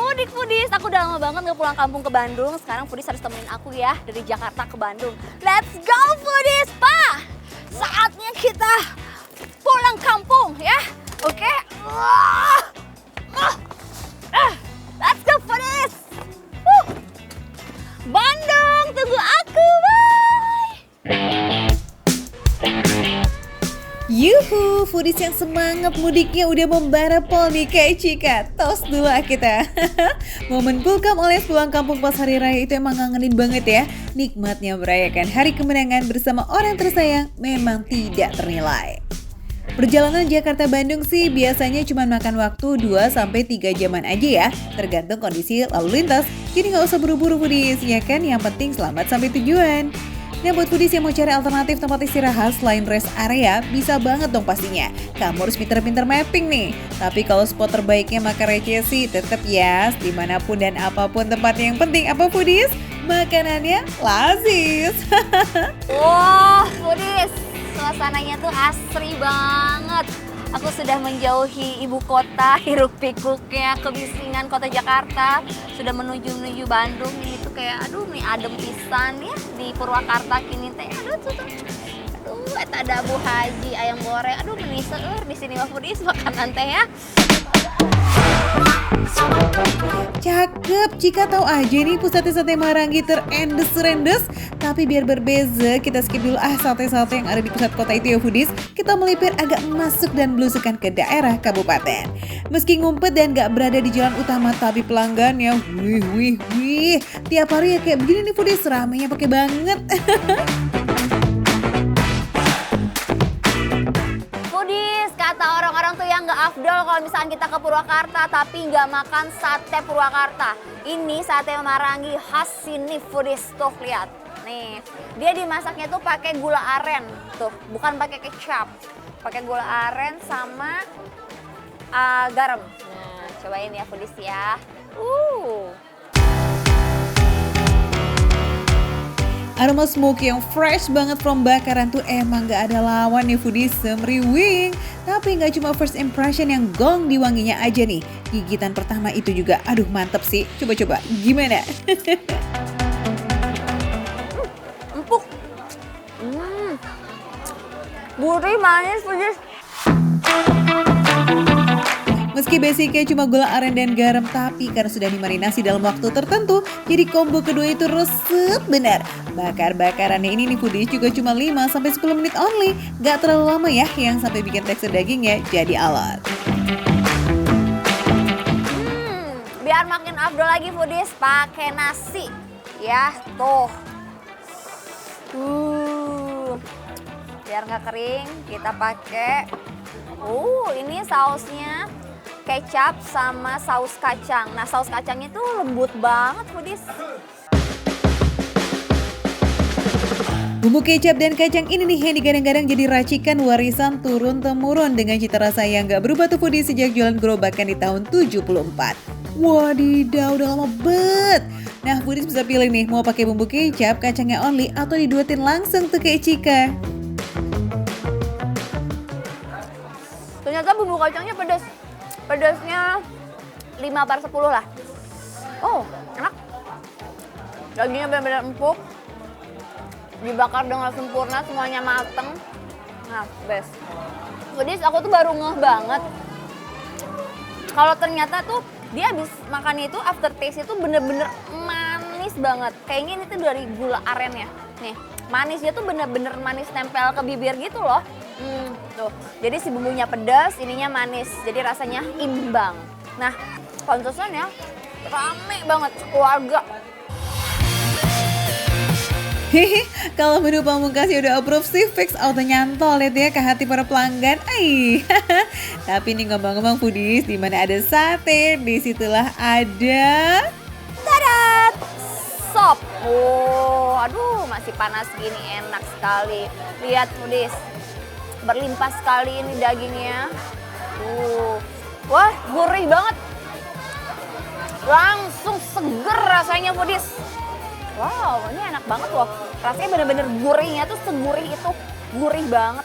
mudik Foodies, aku udah lama banget gak pulang kampung ke Bandung. Sekarang Foodies harus temenin aku ya dari Jakarta ke Bandung. Let's go Foodies, Pa! Saatnya kita pulang kampung ya, oke? Let's go Foodies! Bandung, tunggu aku, bye! Yuhu, Foodies yang semangat mudiknya udah membara pol nih kayak Cika. Tos dulu kita. Momen Pulkam alias pulang kampung pas hari raya itu emang ngangenin banget ya. Nikmatnya merayakan hari kemenangan bersama orang tersayang memang tidak ternilai. Perjalanan Jakarta-Bandung sih biasanya cuma makan waktu 2-3 jaman aja ya, tergantung kondisi lalu lintas. Jadi nggak usah buru-buru Foodies, ya kan? Yang penting selamat sampai tujuan. Nah buat Foodies yang mau cari alternatif tempat istirahat selain rest area, bisa banget dong pastinya. Kamu harus pinter-pinter mapping nih. Tapi kalau spot terbaiknya makan receh sih tetap ya, dimanapun dan apapun tempatnya, yang penting apa Foodies? Makanannya lazis. Wah, Foodies, suasananya tuh asri banget. Aku sudah menjauhi ibu kota, hiruk pikuknya, kebisingan kota Jakarta. Sudah menuju Bandung. Ini tuh kayak aduh nih adem pisan ya di Purwakarta kini teh. Aduh tuh. Aduh, eta ada Bu Haji ayam goreng. Aduh meuni seueur di sini mah Foodies makanan teh ya. Cakep, Cika tahu aja nih pusat sate Marangi terendes-rendes. Tapi biar berbeza, kita skip dulu sate-sate yang ada di pusat kota itu ya Foodies. Kita melipir agak masuk dan belusukan ke daerah kabupaten. Meski ngumpet dan gak berada di jalan utama, tapi pelanggannya wih. Tiap hari ya kayak begini nih Foodies, ramenya pakai banget. Foodies, kata orang-orang tuh yang nggak afdol kalau misalkan kita ke Purwakarta tapi nggak makan sate Purwakarta. Ini sate Marangi khas sini Foodies, tuh lihat. Nih, dia dimasaknya tuh pakai gula aren, tuh bukan pakai kecap, pakai gula aren sama garam. Nah, cobain ya Foodies ya. Aroma smoke yang fresh banget from bakaran tuh emang gak ada lawan nih Foodies, semriwing. Tapi gak cuma first impression yang gong di wanginya aja nih. Gigitan pertama itu juga aduh mantep sih. Coba-coba gimana? Empuk. Gurih manis Foodies. Meski basicnya cuma gula aren dan garam, tapi karena sudah dimarinasi dalam waktu tertentu, jadi combo kedua itu resep benar. Bakar-bakarannya ini nih Foodies juga cuma 5-10 menit only. Gak terlalu lama ya, yang sampai bikin tekstur dagingnya jadi alot. Biar makin afdol lagi Foodies, pakai nasi. Ya, tuh. Biar nggak kering, kita pakai. Ini sausnya kecap sama saus kacang. Nah, saus kacangnya tuh lembut banget Foodies. Bumbu kecap dan kacang ini nih yang digadang-gadang jadi racikan warisan turun-temurun dengan cita rasa yang gak berubah tuh Foodies sejak jualan gerobakan di tahun 74. Wadidaw, udah lama banget. Nah, Foodies bisa pilih nih mau pakai bumbu kecap, kacangnya only, atau diduetin langsung tuh kayak Cika. Ternyata bumbu kacangnya pedas. Pedasnya 5/10 lah. Enak. Dagingnya benar-benar empuk. Dibakar dengan sempurna, semuanya mateng. Nah, best. Foodies, aku tuh baru ngeh banget. Kalau ternyata tuh dia habis makan itu aftertaste itu bener-bener manis banget. Kayaknya ini tuh dari gula aren ya. Nih, manisnya tuh bener-bener manis nempel ke bibir gitu loh. Tuh. Jadi si bumbunya pedas, ininya manis. Jadi rasanya imbang. Nah, pantesannya rame banget keluarga. Hehe, kalau menu pamungkas ya udah approve sih, fix auto nyantol lihat ya ke hati para pelanggan. Tapi nih ngomong-ngomong Foodies, di mana ada sate, disitulah ada Tadat! Sop. Aduh, masih panas gini enak sekali. Lihat Foodies, berlimpah sekali ini dagingnya. Wah, gurih banget. Langsung seger rasanya Foodies. Wow, ini enak banget loh. Rasanya bener-bener gurihnya tuh segurih itu. Gurih banget.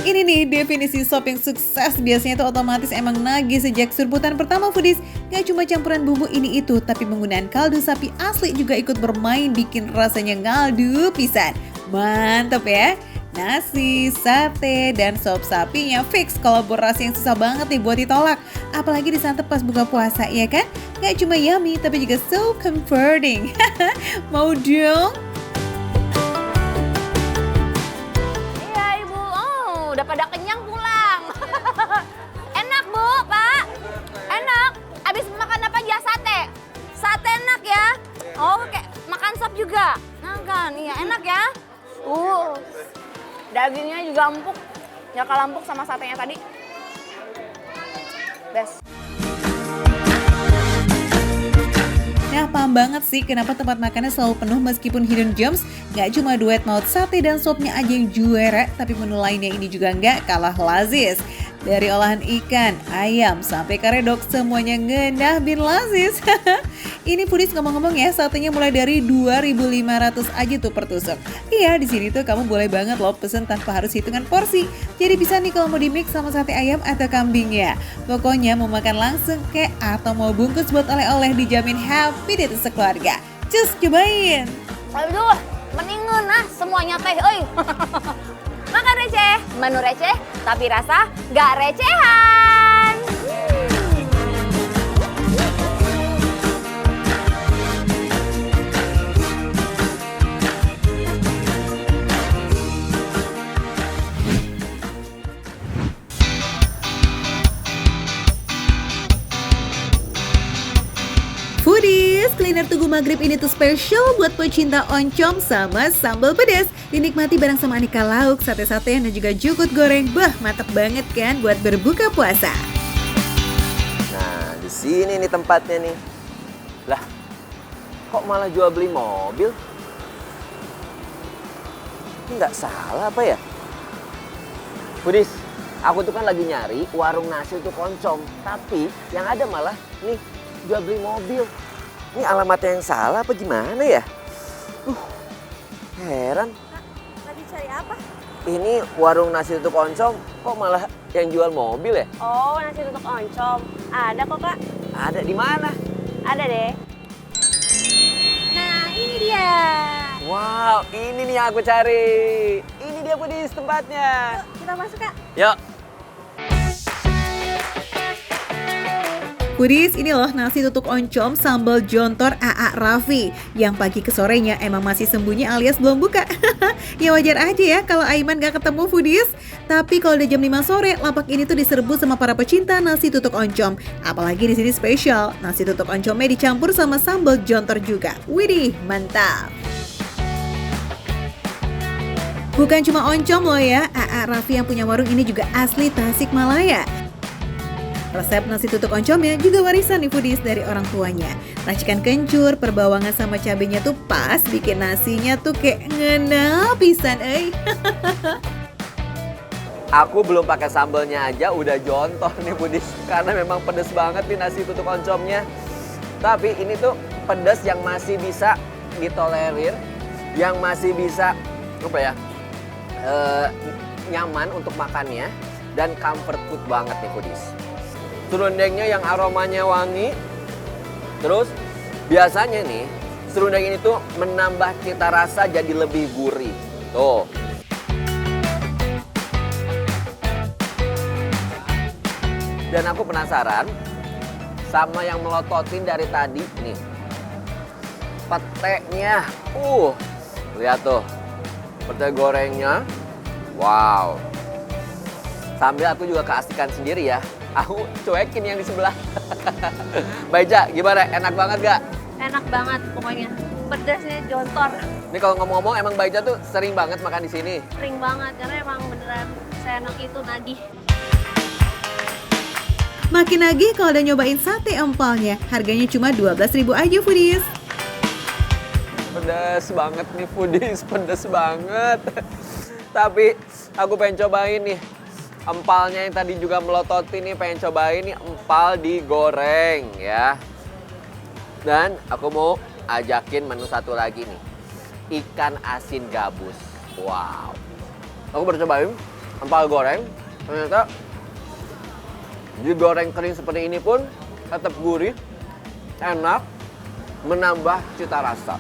Ini nih definisi sop yang sukses, biasanya tuh otomatis emang nagih sejak serbutan pertama foodies. Gak cuma campuran bumbu ini itu, tapi penggunaan kaldu sapi asli juga ikut bermain bikin rasanya ngaldu pisan. Mantep ya. Nasi, sate, dan sop sapinya fix kolaborasi yang susah banget nih buat ditolak. Apalagi disantap pas buka puasa, ya kan? Gak cuma yummy, tapi juga so comforting. Mau dong? Iya Ibu, udah pada kenyang pulang. Enak Bu, Pak. Enak. Abis makan apa aja? Sate. Sate enak ya. Oh, kayak makan sop juga. Nah kan, iya enak ya. Dagingnya juga empuk. Nggak kalah empuk sama satenya tadi. Best. Nah, paham banget sih kenapa tempat makannya selalu penuh meskipun hidden gems. Gak cuma duet maut sate dan sopnya aja yang juara, tapi menu lainnya ini juga nggak kalah lazis. Dari olahan ikan, ayam, sampai karedok, semuanya ngenah bin lazis. Ini foodies ngomong-ngomong ya, satenya mulai dari 2.500 aja tuh per tusuk. Iya, di sini tuh kamu boleh banget loh pesen tanpa harus hitungan porsi. Jadi bisa nih kalau mau di mix sama sate ayam atau kambingnya. Pokoknya mau makan langsung kek atau mau bungkus buat oleh-oleh dijamin happy deh tuh sekeluarga. Cus, cobain! Aduh, mendingan semuanya teh, euy. Makan receh, menu receh, tapi rasa gak recehan. Foodies, kuliner Tugu Maghrib ini tuh spesial buat pecinta oncom sama sambal pedas. Dinikmati bareng sama aneka lauk, sate-sate dan juga jukut goreng. Bah, mantap banget kan buat berbuka puasa. Nah, di sini nih tempatnya nih. Lah, kok malah jual beli mobil? Nggak salah apa ya? Foodies, aku tuh kan lagi nyari warung nasi untuk oncom. Tapi yang ada malah nih, jual beli mobil. Ini alamatnya yang salah apa gimana ya? Heran. Lagi cari apa? Ini warung nasi untuk oncom, kok malah yang jual mobil ya? Oh, nasi tutuk oncom. Ada kok, Kak. Ada di mana? Ada deh. Nah, ini dia. Wow, ini nih yang aku cari. Ini dia Foodies tempatnya. Yuk, kita masuk, Kak. Yuk. Foodies, ini loh nasi tutuk oncom sambal jontor AA Raffi. Yang pagi ke sorenya emang masih sembunyi alias belum buka. Ya wajar aja ya kalau Aiman gak ketemu Foodies. Tapi kalau udah jam 5 sore, lapak ini tuh diserbu sama para pecinta nasi tutuk oncom. Apalagi di sini spesial, nasi tutuk oncomnya dicampur sama sambal jontor juga. Widih, mantap. Bukan cuma oncom loh ya, AA Raffi yang punya warung ini juga asli Tasikmalaya. Resep nasi tutuk oncomnya juga warisan nih Foodies dari orang tuanya. Racikan kencur, perbawangan sama cabenya tuh pas bikin nasinya tuh kayak ngena pisan, Aku belum pakai sambelnya aja udah jontor nih Foodies. Karena memang pedes banget nih nasi tutuk oncomnya. Tapi ini tuh pedes yang masih bisa ditolerir. Yang masih bisa, nyaman untuk makannya. Dan comfort food banget nih Foodies. Serundengnya yang aromanya wangi. Terus biasanya nih serundeng ini tuh menambah cita rasa jadi lebih gurih. Tuh. Dan aku penasaran sama yang melototin dari tadi nih. Petenya. Lihat tuh. Pete gorengnya. Wow. Sambil aku juga keasikan sendiri ya. Aku cuekin yang di sebelah. Mbak Ica, gimana? Enak banget gak? Enak banget pokoknya. Pedasnya jontor. Ini kalau ngomong-ngomong emang Mbak Ica tuh sering banget makan di sini. Sering banget karena emang beneran seenak itu nagih. Makin nagih kalau udah nyobain sate empalnya. Harganya cuma 12.000 aja Foodies. Pedas banget nih Foodies, pedas banget. Tapi aku pengen cobain nih. Empalnya yang tadi juga melototin nih, pengen cobain nih empal digoreng ya. Dan aku mau ajakin menu satu lagi nih. Ikan asin gabus. Wow. Aku baru cobain empal goreng ternyata digoreng kering seperti ini pun tetap gurih, enak, menambah cita rasa.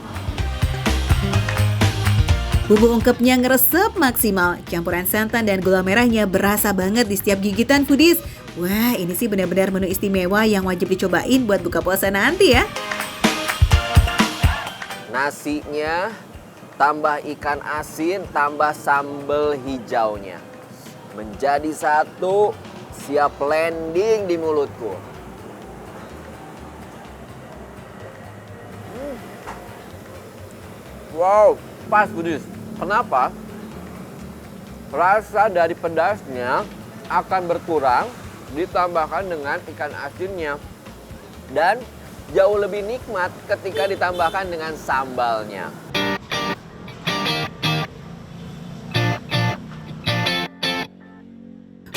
Bumbu ungkepnya ngeresep maksimal, campuran santan dan gula merahnya berasa banget di setiap gigitan foodies. Wah, ini sih benar-benar menu istimewa yang wajib dicobain buat buka puasa nanti ya. Nasinya, tambah ikan asin, tambah sambal hijaunya. Menjadi satu, siap landing di mulutku. Wow, pas Budis. Kenapa? Rasa dari pedasnya akan berkurang ditambahkan dengan ikan asinnya. Dan jauh lebih nikmat ketika ditambahkan dengan sambalnya.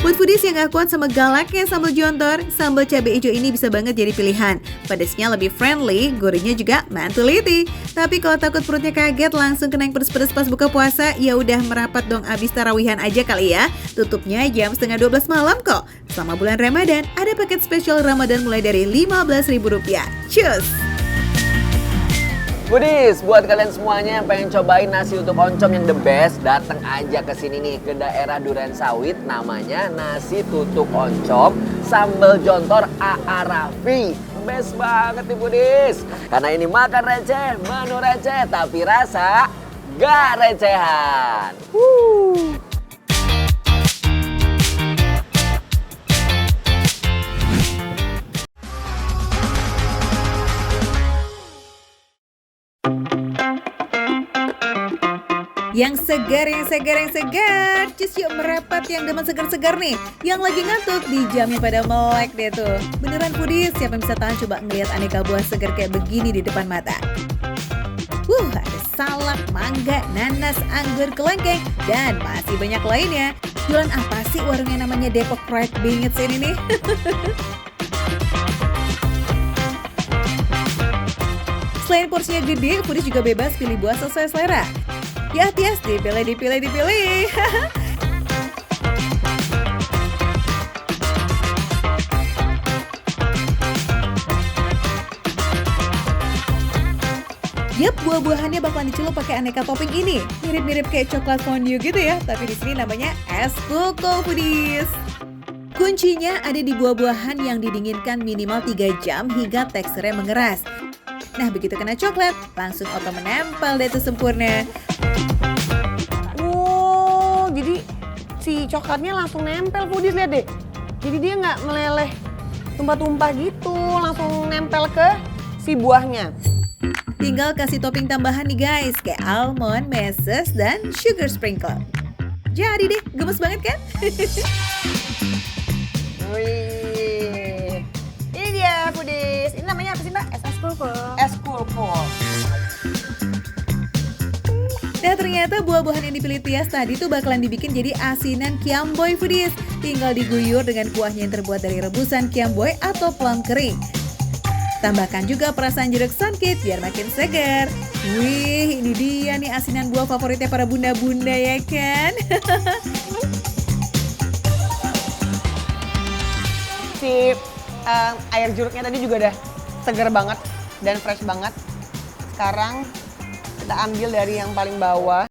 Buat foodies yang gak kuat sama galaknya sambal jontor, sambal cabai hijau ini bisa banget jadi pilihan. Pedasnya lebih friendly, gurihnya juga mantul-liti. Tapi kalau takut perutnya kaget langsung kena yang pedes-pedes pas buka puasa, ya udah merapat dong abis tarawihan aja kali ya. Tutupnya jam setengah 12 malam kok. Selama bulan Ramadan, ada paket spesial Ramadan mulai dari Rp15.000. Cus! Budis, buat kalian semuanya yang pengen cobain nasi utuk oncom yang the best, datang aja ke sini nih, ke daerah Duren Sawit, namanya nasi tutuk oncom sambal jontor A.A. Raffi. Best banget nih Budis, karena ini makan receh, menu receh, tapi rasa gak recehan. Yang segar, yang segar, yang segar. Cus yuk merapat yang demen segar-segar nih. Yang lagi ngantuk dijamin pada melek deh tuh. Beneran foodies, siapa yang bisa tahan coba ngeliat aneka buah segar kayak begini di depan mata. Ada salak, mangga, nanas, anggur, kelengkeng, dan masih banyak lainnya. Jualan apa sih warung yang namanya Depok Fried Bingits ini nih? Selain porsinya gede, foodies juga bebas pilih buah sesuai selera. Ya, tias dipilih. Yap, buah-buahannya bakalan dicelup pakai aneka topping ini. Mirip-mirip kayak coklat fondue gitu ya, tapi di sini namanya es koko foodies. Kuncinya ada di buah-buahan yang didinginkan minimal 3 jam hingga teksturnya mengeras. Nah, begitu kena coklat, langsung auto menempel deh tuh sempurna. Oh, jadi si coklatnya langsung nempel foodies, lihat deh. Jadi dia nggak meleleh tumpah-tumpah gitu, langsung nempel ke si buahnya. Tinggal kasih topping tambahan nih guys, kayak almond, meses, dan sugar sprinkle. Jadi deh, gemes banget kan? Wih, ini dia foodies. Ini namanya apa sih Mbak? Es kulpul. Nah ternyata buah-buahan yang dipilih Tias tadi tuh bakalan dibikin jadi asinan kiamboy foodies. Tinggal diguyur dengan kuahnya yang terbuat dari rebusan kiamboy atau plum kering. Tambahkan juga perasan jeruk sunkit biar makin segar. Wih, ini dia nih asinan buah favoritnya para bunda-bunda ya kan? Si air jeruknya tadi juga udah segar banget dan fresh banget. Sekarang kita ambil dari yang paling bawah.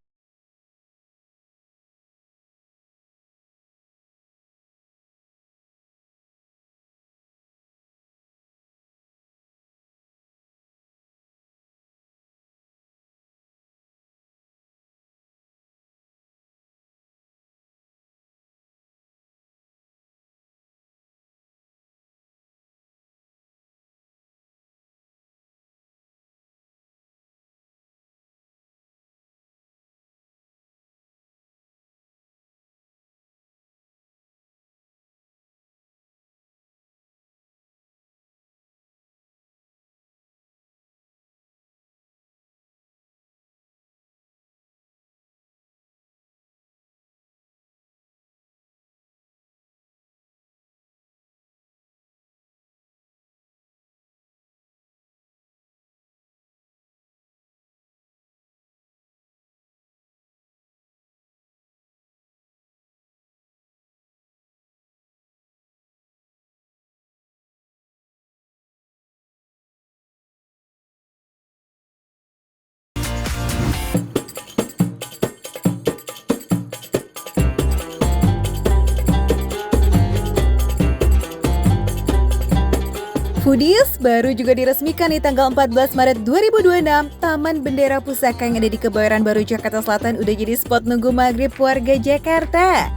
Foodies, baru juga diresmikan di tanggal 14 Maret 2026, Taman Bendera Pusaka yang ada di Kebayoran Baru, Jakarta Selatan udah jadi spot nunggu maghrib warga Jakarta.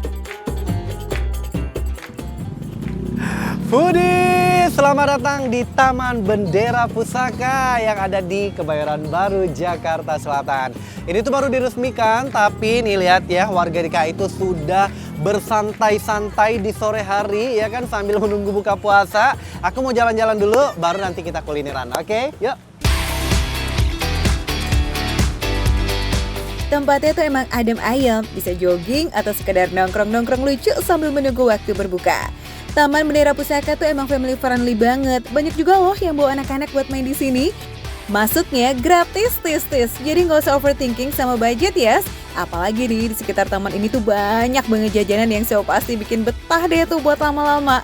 Foodies, selamat datang di Taman Bendera Pusaka yang ada di Kebayoran Baru, Jakarta Selatan. Ini tuh baru diresmikan, tapi nih lihat ya, warga DKI itu sudah bersantai-santai di sore hari ya kan sambil menunggu buka puasa. Aku mau jalan-jalan dulu, baru nanti kita kulineran, oke? Yuk! Tempatnya tuh emang adem ayem, bisa jogging atau sekedar nongkrong-nongkrong lucu sambil menunggu waktu berbuka. Taman Bendera Pusaka tuh emang family friendly banget. Banyak juga loh yang bawa anak-anak buat main di sini. Masuknya gratis, jadi nggak usah overthinking sama budget ya. Apalagi nih di sekitar taman ini tuh banyak banget jajanan yang so pasti bikin betah deh tuh buat lama-lama.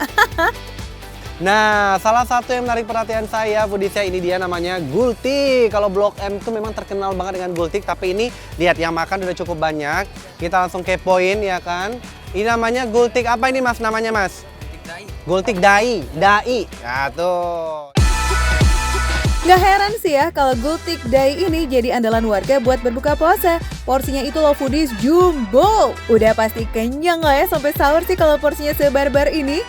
Nah, salah satu yang menarik perhatian saya, Foodiesnya, ini dia namanya gultik. Kalau Blok M itu memang terkenal banget dengan gultik, tapi ini lihat yang makan udah cukup banyak. Kita langsung kepoin ya kan. Ini namanya gultik apa ini Mas namanya Mas? Gultik Dai. Nah tuh. Gak heran sih ya kalau gultik Dai ini jadi andalan warga buat berbuka puasa. Porsinya itu loh Foodies jumbo. Udah pasti kenyang lah ya sampai sahur sih kalau porsinya sebarbar ini.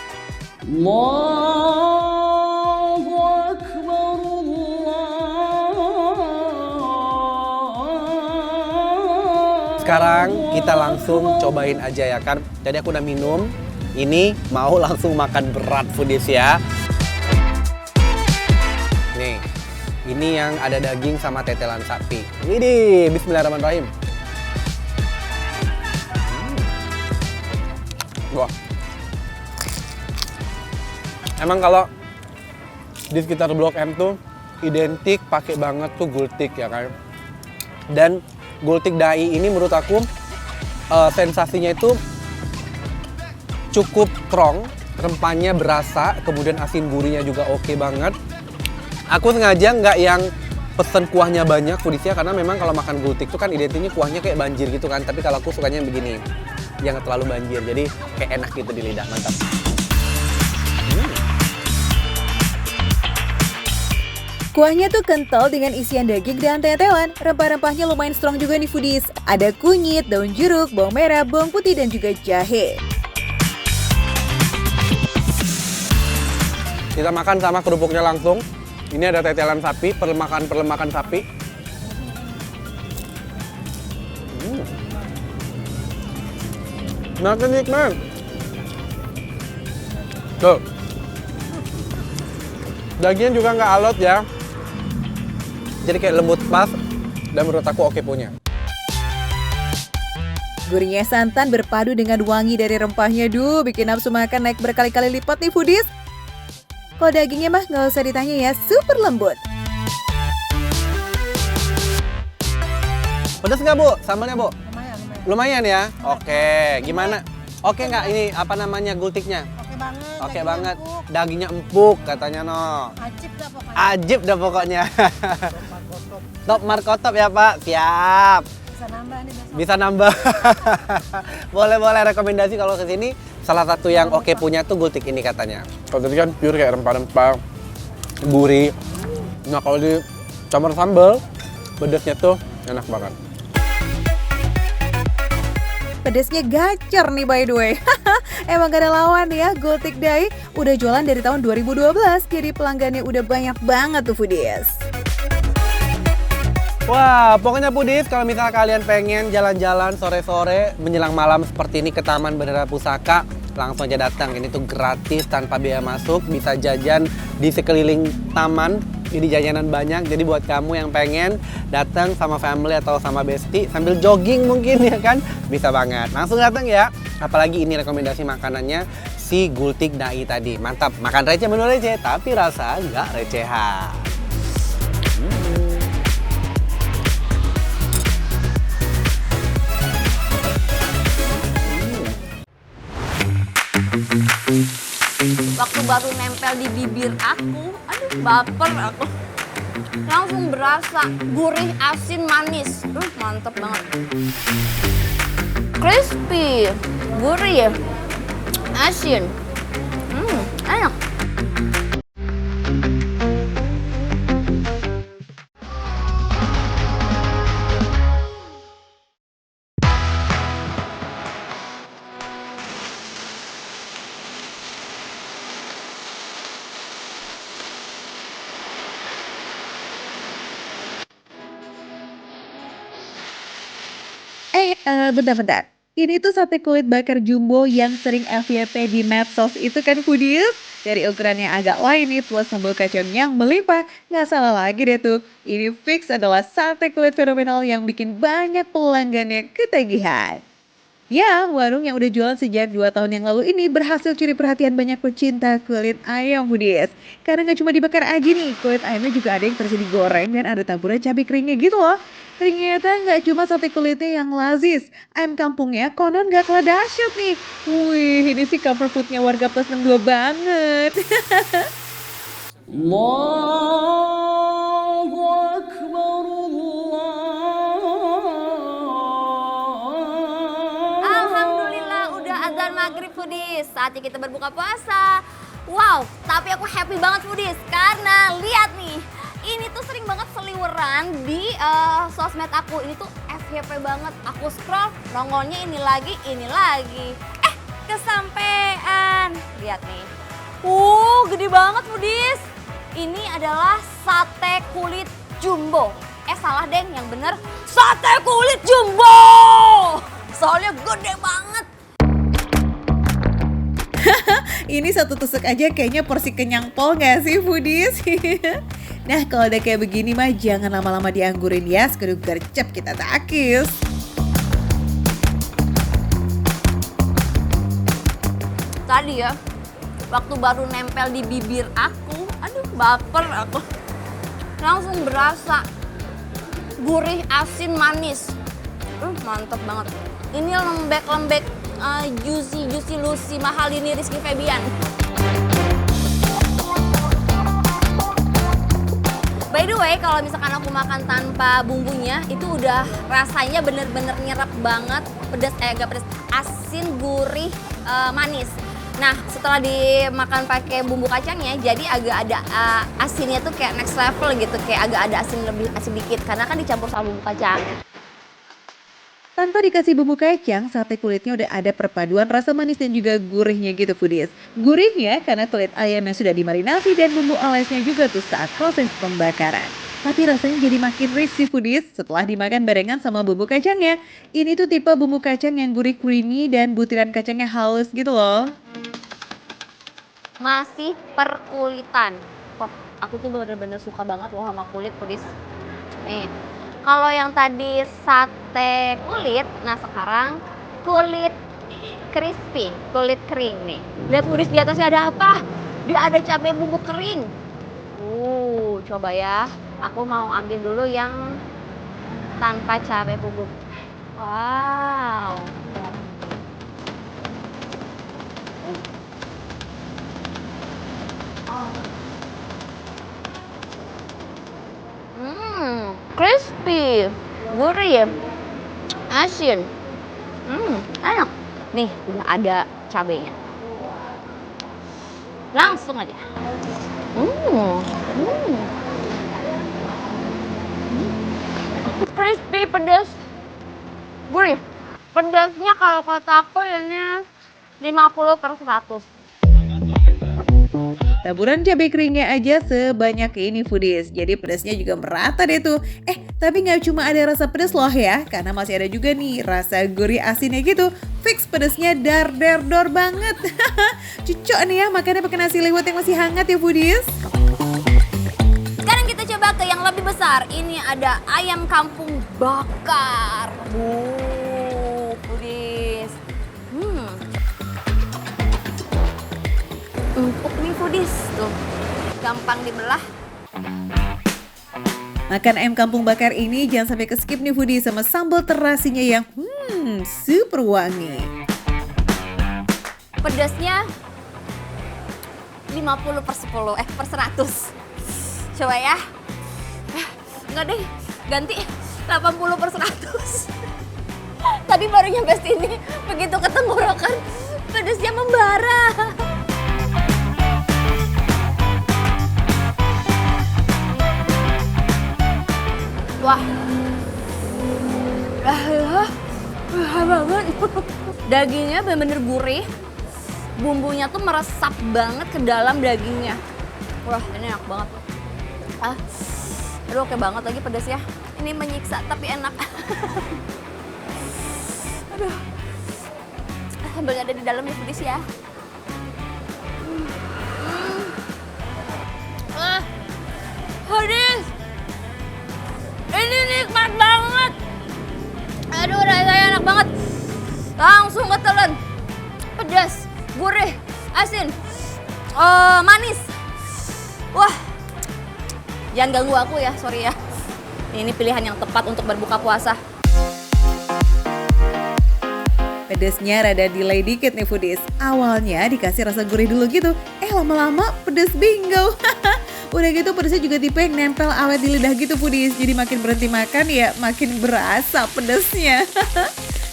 Sekarang kita langsung cobain aja ya kan. Jadi aku udah minum. Ini mau langsung makan berat Foodies ya. Nih, ini yang ada daging sama tetelan sapi. Widih, bismillahirrahmanirrahim. Wah. Emang kalau di sekitar Blok M tuh identik pakai banget tuh gultik ya kan. Dan gultik Dai ini menurut aku sensasinya itu cukup strong, rempahnya berasa, kemudian asin gurihnya juga oke banget. Aku sengaja nggak yang pesen kuahnya banyak Foodiesnya, karena memang kalau makan gultik tuh kan identiknya kuahnya kayak banjir gitu kan. Tapi kalau aku sukanya yang begini, yang nggak terlalu banjir, jadi kayak enak gitu di lidah, mantap. Kuahnya tuh kental dengan isian daging dan tetelan. Rempah-rempahnya lumayan strong juga nih Foodies. Ada kunyit, daun jeruk, bawang merah, bawang putih, dan juga jahe. Kita makan sama kerupuknya langsung. Ini ada tetelan sapi, perlemakan sapi. Makan nikmat. Tuh. Dagingnya juga nggak alot ya. Jadi kayak lembut pas, dan menurut aku oke punya. Gurihnya santan berpadu dengan wangi dari rempahnya. Duh, bikin nafsu makan naik berkali-kali lipat nih Foodies. Kalau dagingnya mah nggak usah ditanya ya, super lembut. Pedas nggak Bu? Sambalnya Bu? Lumayan ya? Oke, gimana? Oke nggak ini apa namanya gultiknya? Oke banget. Dagingnya empuk katanya no. Ajib dah pokoknya. Top markotop ya Pak, siap. Bisa nambah. Boleh rekomendasi kalau ke sini. Salah satu yang oke punya tuh gultik ini katanya. Kalau tadi kan pure kayak rempah-rempah, gurih. Nah kalau dicampur sambal, pedasnya tuh enak banget. Pedasnya gacor nih by the way. Emang gak ada lawan ya, gultik Dai udah jualan dari tahun 2012. Jadi pelanggannya udah banyak banget tuh Foodies. Wah, pokoknya Foodies, kalau misalnya kalian pengen jalan-jalan sore-sore menjelang malam seperti ini ke Taman Bendera Pusaka, langsung aja datang. Ini tuh gratis tanpa biaya masuk, bisa jajan di sekeliling taman. Ini jajanan banyak, jadi buat kamu yang pengen datang sama family atau sama bestie sambil jogging mungkin ya kan, bisa banget. Langsung datang ya. Apalagi ini rekomendasi makanannya si gultik Dai tadi. Mantap, makan receh menu receh, tapi rasa nggak recehan. Waktu baru nempel di bibir aku, aduh baper aku. Langsung berasa gurih, asin, manis. Mantep banget. Crispy, gurih, asin. Enak. Bentar-bentar. Ini tuh sate kulit bakar jumbo yang sering FYP di medsos itu kan foodies? Dari ukuran yang agak lain nih plus sambal kacang yang melimpah. Nggak salah lagi deh tuh. Ini fix adalah sate kulit fenomenal yang bikin banyak pelanggannya ketagihan. Ya, warung yang udah jualan sejak 2 tahun yang lalu ini berhasil curi perhatian banyak pecinta kulit ayam foodies. Karena nggak cuma dibakar aja nih, kulit ayamnya juga ada yang versi digoreng dan ada campuran cabai keringnya gitu loh. Ternyata nggak cuma sate kulitnya yang lazis, ayam kampungnya konon nggak kalah dahsyat nih. Wih, ini sih cover foodnya warga plus 62 banget. Allahu Akbar, Alhamdulillah udah azan maghrib foodies. Saatnya kita berbuka puasa. Wow, tapi aku happy banget foodies karena lihat nih, ini tuh sering banget seliweran di sosmed aku. Ini tuh FYP banget. Aku scroll, nongolnya ini lagi, ini lagi. Kesampean. Lihat nih. Gede banget foodies. Ini adalah sate kulit jumbo. Salah deng, yang bener sate kulit jumbo. Soalnya gede banget. Ini satu tusuk aja kayaknya porsi kenyang pol gak sih foodies? Nah kalau udah kayak begini mah jangan lama-lama dianggurin ya, sekedar gercep kita takis. Tadi ya, waktu baru nempel di bibir aku, aduh baper aku. Langsung berasa gurih, asin, manis. Mantep banget. Ini lembek-lembek, juicy Lucy Mahalini Rizky Febian. By the way, kalau misalkan aku makan tanpa bumbunya, itu udah rasanya bener-bener nyerap banget. Pedas, agak pedas, asin, gurih, manis. Nah, setelah dimakan pakai bumbu kacangnya, jadi agak ada asinnya tuh kayak next level gitu, kayak agak ada asin lebih asin dikit karena kan dicampur sama bumbu kacang. Tanpa dikasih bumbu kacang, sate kulitnya udah ada perpaduan rasa manis dan juga gurihnya gitu foodies. Gurihnya karena kulit ayam yang sudah dimarinasi dan bumbu olesnya juga tuh saat proses pembakaran. Tapi rasanya jadi makin rich sih foodies setelah dimakan barengan sama bumbu kacangnya. Ini tuh tipe bumbu kacang yang gurih creamy dan butiran kacangnya halus gitu loh. Masih perkulitan. Kok aku tuh bener-bener suka banget loh sama kulit foodies. Nih, kalau yang tadi sate kulit, nah sekarang kulit crispy, kulit kering nih. Lihat foodies di atasnya ada apa? Dia ada cabai bubuk kering. Coba ya. Aku mau ambil dulu yang tanpa cabai bubuk. Wow. Crispy, gurih, asin, enak. Nih udah ada cabenya. Langsung aja. Crispy, pedas, gurih. Pedasnya kalau kata aku ini 50/100. Taburan cabai keringnya aja sebanyak ini foodies, jadi pedasnya juga merata deh tuh. Tapi nggak cuma ada rasa pedas loh ya, karena masih ada juga nih rasa gurih asinnya gitu. Fix pedasnya dar-dar-dor banget. Cocok nih ya makannya pakai nasi liwet yang masih hangat ya foodies. Sekarang kita coba ke yang lebih besar. Ini ada ayam kampung bakar. Foodies. Empuk nih foodies tuh, gampang dibelah. Makan ayam kampung bakar ini jangan sampai ke skip nih foodies sama sambal terasinya yang super wangi. Pedasnya 50/10, per 100. Coba ya. Enggak deh, ganti 80/100. Tadi baru nyampe sini, begitu ke tenggorokan, pedasnya membara. Wah, banget. Dagingnya bener-bener gurih, bumbunya tuh meresap banget ke dalam dagingnya. Wah, ini enak banget. Aduh, oke banget lagi pedasnya. Ini menyiksa tapi enak. Aduh. Sambalnya ada di dalam ya pedis ya. Pedis. Ini nikmat banget. Aduh, rasanya enak banget. Langsung ketelan. Pedas, gurih, asin, manis. Wah, jangan ganggu aku ya, sorry ya. Ini pilihan yang tepat untuk berbuka puasa. Pedesnya rada delay dikit nih foodies. Awalnya dikasih rasa gurih dulu gitu. Lama-lama pedes bingo. Udah gitu pedesnya juga tipe yang nempel awet di lidah gitu foodies. Jadi makin berhenti makan ya makin berasa pedesnya.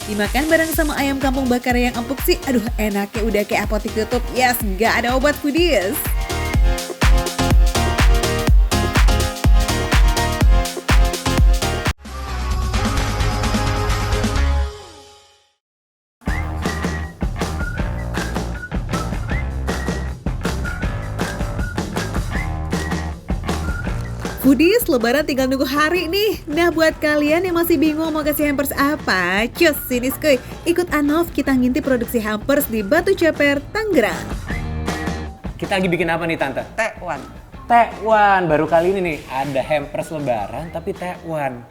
Dimakan bareng sama ayam kampung bakar yang empuk sih. Aduh enaknya udah kayak apotek tutup. Yes, gak ada obat foodies. Foodies, lebaran tinggal nunggu hari nih. Nah buat kalian yang masih bingung mau kasih hampers apa, cus sini skuy. Ikut Anov kita ngintip produksi hampers di Batu Ceper, Tangerang. Kita lagi bikin apa nih Tante? Tekwan. Tekwan, baru kali ini nih ada hampers lebaran tapi tekwan.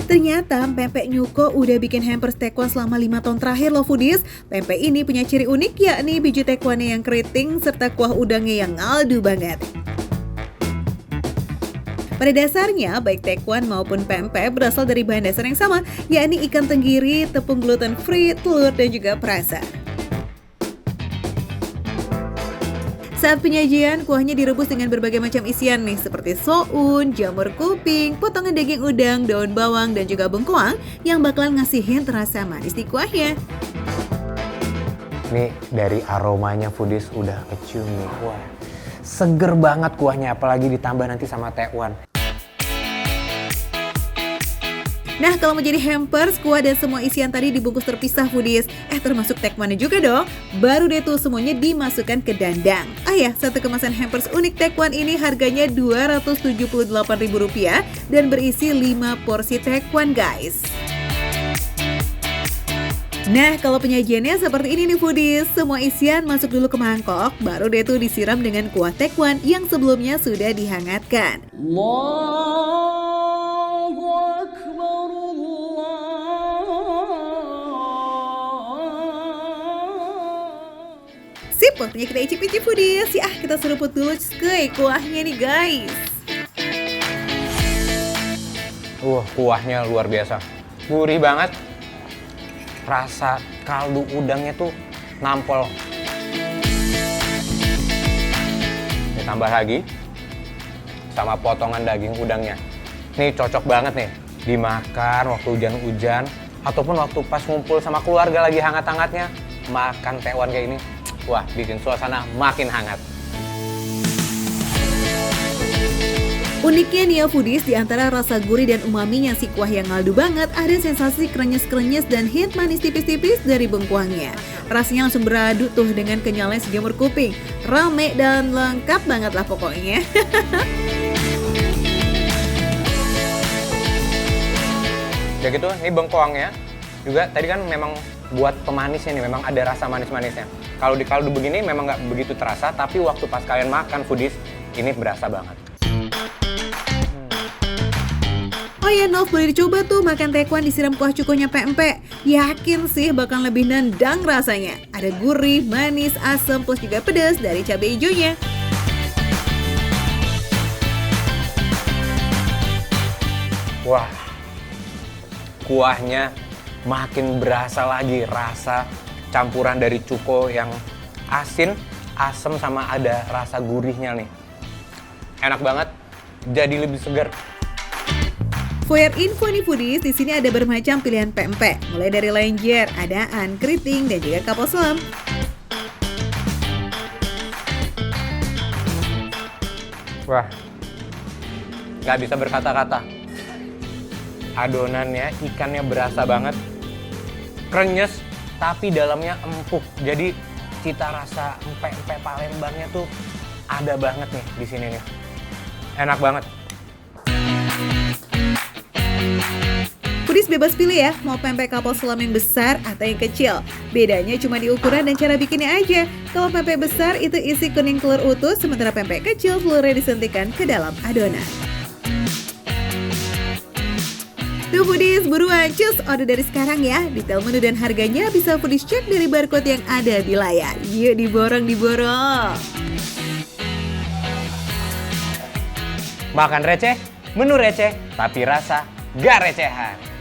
Ternyata Pempek Nyuko udah bikin hampers tekwan selama 5 tahun terakhir loh foodies. Pempek ini punya ciri unik yakni biji tekwannya yang keriting serta kuah udangnya yang ngaldu banget. Pada dasarnya baik tekwan maupun pempek berasal dari bahan dasar yang sama yakni ikan tenggiri, tepung gluten free, telur dan juga perasa. Saat penyajian, kuahnya direbus dengan berbagai macam isian nih seperti soun, jamur kuping, potongan daging udang, daun bawang, dan juga bengkoang yang bakalan ngasihin terasa manis di kuahnya. Nih dari aromanya foodies udah kecium nih. Wah, seger banget kuahnya apalagi ditambah nanti sama tekwan. Nah kalau mau jadi hampers, kuah dan semua isian tadi dibungkus terpisah foodies. Termasuk tekwannya juga dong. Baru deh tuh semuanya dimasukkan ke dandang. Ya, satu kemasan hampers unik tekwan ini harganya Rp278.000 dan berisi 5 porsi tekwan guys. Nah kalau penyajiannya seperti ini nih foodies. Semua isian masuk dulu ke mangkok, baru deh tuh disiram dengan kuah tekwan yang sebelumnya sudah dihangatkan. Sip, waktunya kita icip-icip foodies. Ya, kita seruput dulu skuy kuahnya nih guys. Kuahnya luar biasa. Gurih banget. Rasa kaldu udangnya tuh nampol. Ditambah lagi sama potongan daging udangnya. Nih cocok banget nih dimakan waktu hujan-hujan ataupun waktu pas ngumpul sama keluarga lagi hangat-hangatnya. Makan tekwan kayak ini. Wah, bikin suasana makin hangat. Uniknya nih ya foodies, di antara rasa gurih dan umaminya si kuah yang ngaldu banget, ada sensasi krenyes-krenyes dan hint manis tipis-tipis dari bengkuangnya. Rasanya langsung beradu tuh dengan kenyalnya si jamur kuping. Rame dan lengkap banget lah pokoknya. Ya gitu, ini bengkoangnya juga tadi kan memang buat pemanisnya nih, memang ada rasa manis-manisnya. Kalau di kaldu begini memang nggak begitu terasa, tapi waktu pas kalian makan foodies, ini berasa banget. Oh ya Nov, boleh dicoba tuh makan tekwan disiram kuah cukonya pempek. Yakin sih bakal lebih nendang rasanya. Ada gurih, manis, asam, plus juga pedas dari cabai hijaunya. Wah, kuahnya makin berasa lagi rasa campuran dari cuko yang asin, asam sama ada rasa gurihnya nih. Enak banget, jadi lebih segar. For your info nih foodies, di sini ada bermacam pilihan pempek, mulai dari lenjer, adaan, keriting, dan juga kapau selam. Wah, nggak bisa berkata-kata. Adonannya, ikannya berasa banget, krenyes, tapi dalamnya empuk. Jadi cita rasa empek-empek Palembangnya tuh ada banget nih di sini nih. Enak banget. Foodies bebas pilih ya, mau pempek kapal selam yang besar atau yang kecil. Bedanya cuma di ukuran dan cara bikinnya aja. Kalau pempek besar itu isi kuning telur utuh, sementara pempek kecil telurnya disuntikkan ke dalam adonan. Tuh Foodies, buruan cus order dari sekarang ya. Detail menu dan harganya bisa Foodies cek dari barcode yang ada di layar. Yuk diborong. Makan receh, menu receh, tapi rasa gak recehan.